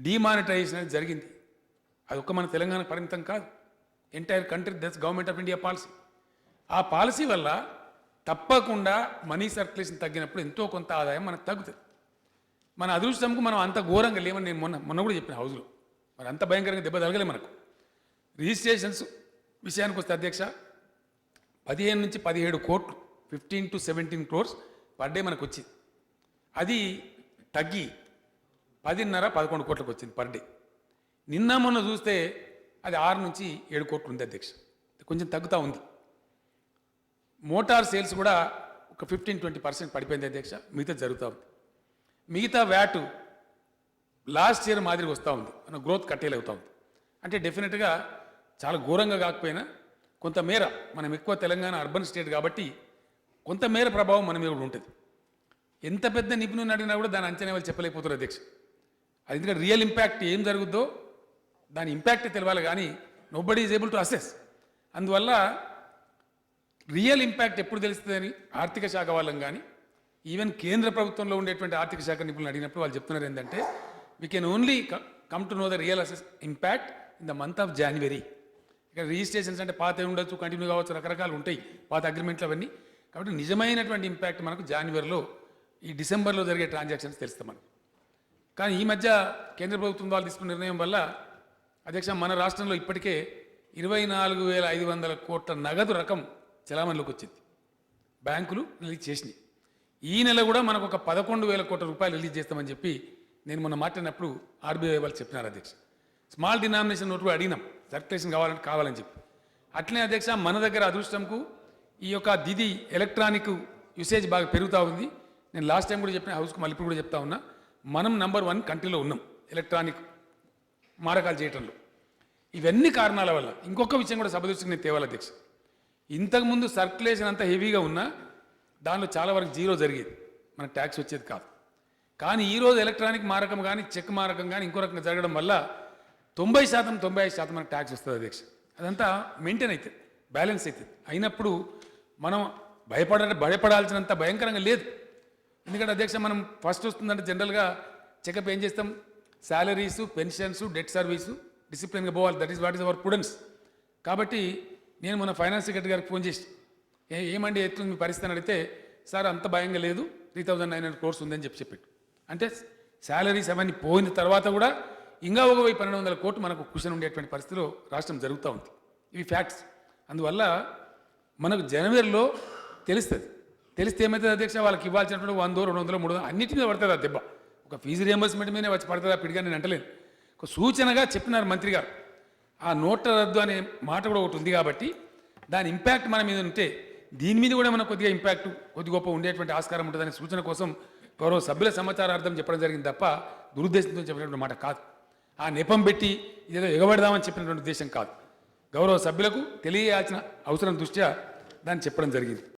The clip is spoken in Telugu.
డిమానిటైజేషన్ అనేది జరిగింది. అది ఒక్క మన తెలంగాణ పరిమితం కాదు, entire country. That's government of India policy. ఆ పాలసీ వల్ల తప్పకుండా మనీ సర్క్యులేషన్ తగ్గినప్పుడు ఎంతో కొంత ఆదాయం మనకు తగ్గుతుంది. మన అదృష్టంకు మనం అంత ఘోరంగా లేవని నేను మొన్న కూడా చెప్పిన హౌస్లో. మరి అంత భయంకరంగా దెబ్బ తగలే మనకు. రిజిస్ట్రేషన్స్ విషయానికి వస్తే అధ్యక్ష, 15 నుంచి 17 కోట్లు, 15 to 17 crores పర్ డే మనకు వచ్చింది. అది తగ్గి 10.5-11 కోట్లకు వచ్చింది పర్ డే. నిన్న మొన్న చూస్తే అది 6 నుంచి 7 కోట్లు ఉంది అధ్యక్ష. కొంచెం తగ్గుతూ ఉంది. మోటార్ సేల్స్ కూడా ఒక 15-20% పడిపోయింది అధ్యక్ష. మిగతా జరుగుతూ ఉంది. మిగతా వ్యాట్ లాస్ట్ ఇయర్ మాదిరిగా వస్తూ ఉంది. మన గ్రోత్ కట్టేలు అవుతూ ఉంది. అంటే డెఫినెట్గా చాలా ఘోరంగా కాకపోయినా కొంతమేర, మనం ఎక్కువ తెలంగాణ అర్బన్ స్టేట్ కాబట్టి కొంతమేర ప్రభావం మన మీద కూడా ఉంటుంది. ఎంత పెద్ద నిపుణుని అడిగినా కూడా దాని అంచనా వాళ్ళు చెప్పలేకపోతారు అధ్యక్ష. అది ఎందుకంటే రియల్ ఇంపాక్ట్ ఏం జరుగుద్దో దాని ఇంపాక్ట్ తెలవాలి, కానీ nobody is able to assess. అందువల్ల రియల్ ఇంపాక్ట్ ఎప్పుడు తెలుస్తుందని ఆర్థిక శాఖ వాళ్ళం కానీ ఈవెన్ కేంద్ర ప్రభుత్వంలో ఉండేటువంటి ఆర్థిక శాఖ నిపుణులు అడిగినప్పుడు వాళ్ళు చెప్తున్నారు ఏంటంటే, we can only come to know the real assess impact in the month of January. ఇక్కడ రిజిస్ట్రేషన్స్ అంటే పాత ఉండొచ్చు, కంటిన్యూ కావచ్చు, రకరకాలు ఉంటాయి పాత అగ్రిమెంట్లు అవన్నీ. కాబట్టి నిజమైనటువంటి ఇంపాక్ట్ మనకు జనవరిలో, ఈ డిసెంబర్లో జరిగే ట్రాన్సాక్షన్స్ తెలుస్తాం మనకు. కానీ ఈ మధ్య కేంద్ర ప్రభుత్వం వాళ్ళు తీసుకున్న నిర్ణయం వల్ల అధ్యక్ష, మన రాష్ట్రంలో ఇప్పటికే 24,500 కోట్ల నగదు రకం చలామణిలోకి వచ్చింది. బ్యాంకులు రిలీజ్ చేసినాయి. ఈ నెల కూడా మనకు ఒక 11,000 కోట్ల రూపాయలు రిలీజ్ చేస్తామని చెప్పి నేను మొన్న మాట్లాడినప్పుడు ఆర్బీఐ వాళ్ళు చెప్పినారు అధ్యక్ష. స్మాల్ డినామినేషన్ నోట్ కూడా అడిగినాం, సర్క్యులేషన్ కావాలని చెప్పి. అట్లనే అధ్యక్ష, మన దగ్గర అదృష్టంకు ఈ యొక్క దిది ఎలక్ట్రానిక్ యూసేజ్ బాగా పెరుగుతూ ఉంది. నేను లాస్ట్ టైం కూడా చెప్పిన హౌస్కు, మళ్ళీ ఇప్పుడు కూడా చెప్తా ఉన్నా, మనం నంబర్ 1 కంట్రీలో ఉన్నాం ఎలక్ట్రానిక్ మారకాలు చేయటంలో. ఇవన్నీ కారణాల వల్ల ఇంకొక విషయం కూడా సభ దృష్టికి నేను తేవాలి అధ్యక్ష. ఇంతకుముందు సర్క్యులేషన్ అంతా హెవీగా ఉన్నా దానిలో చాలా వరకు జీరో జరిగేది, మనకు ట్యాక్స్ వచ్చేది కాదు. కానీ ఈరోజు ఎలక్ట్రానిక్ మారకం కానీ చెక్ మారకం కానీ ఇంకో రకంగా జరగడం వల్ల 90%, 95% మనకు ట్యాక్స్ వస్తుంది అధ్యక్ష. అదంతా మెయింటైన్ అవుతుంది, బ్యాలెన్స్ అవుతుంది. అయినప్పుడు మనం భయపడాల్సినంత భయంకరంగా లేదు. ఎందుకంటే అధ్యక్ష, మనం ఫస్ట్ వస్తుందంటే జనరల్గా చెకప్ ఏం చేస్తాం, శాలరీసు, పెన్షన్స్, డెట్ సర్వీసు, డిసిప్లిన్గా పోవాలి. That is what is our prudence. కాబట్టి నేను మన ఫైనాన్స్ సెక్రటరీ గారికి ఫోన్ చేసి, ఏమండి ఎత్తుంది మీ పరిస్థితి అని అడిగితే, సార్ అంత భయంగా లేదు, 3,900 crores ఉందని చెప్పాడు. అంటే శాలరీస్ అవన్నీ పోయిన తర్వాత కూడా ఇంకా ఒక 1,200 కోట్లు మనకు కుషన్ ఉండేటువంటి పరిస్థితిలో రాష్ట్రం జరుగుతూ ఉంది. ఇవి ఫ్యాక్ట్స్. అందువల్ల మనకు జనవరిలో తెలుస్తుంది. తెలిస్తే ఏమవుతుంది అధ్యక్ష, వాళ్ళకి ఇవ్వాల్సినటువంటి 100, 200, 300 అన్నిటి మీద పడుతుంది ఆ దెబ్బ. ఒక ఫీజు రియంబర్స్మెంట్ మీదనే వచ్చి పడుతుంది ఆ పిడిగా, నేను అంటలేను. ఒక సూచనగా చెప్పినారు మంత్రి గారు. ఆ నోట్ల రద్దు అనే మాట కూడా ఒకటి ఉంది కాబట్టి దాని ఇంపాక్ట్ మన మీద ఉంటే దీని మీద కూడా మనకు కొద్దిగా ఇంపాక్ట్ కొద్ది గొప్ప ఉండేటువంటి ఆస్కారం ఉంటుందనే సూచన కోసం గౌరవ సభ్యుల సమాచారార్థం చెప్పడం జరిగింది తప్ప దురుద్దేశంతో చెప్పినటువంటి మాట కాదు. ఆ నెపం పెట్టి ఇదేదో ఎగబడదామని చెప్పినటువంటి ఉద్దేశం కాదు. గౌరవ సభ్యులకు తెలియాల్సిన అవసరం దృష్ట్యా దాన్ని చెప్పడం జరిగింది.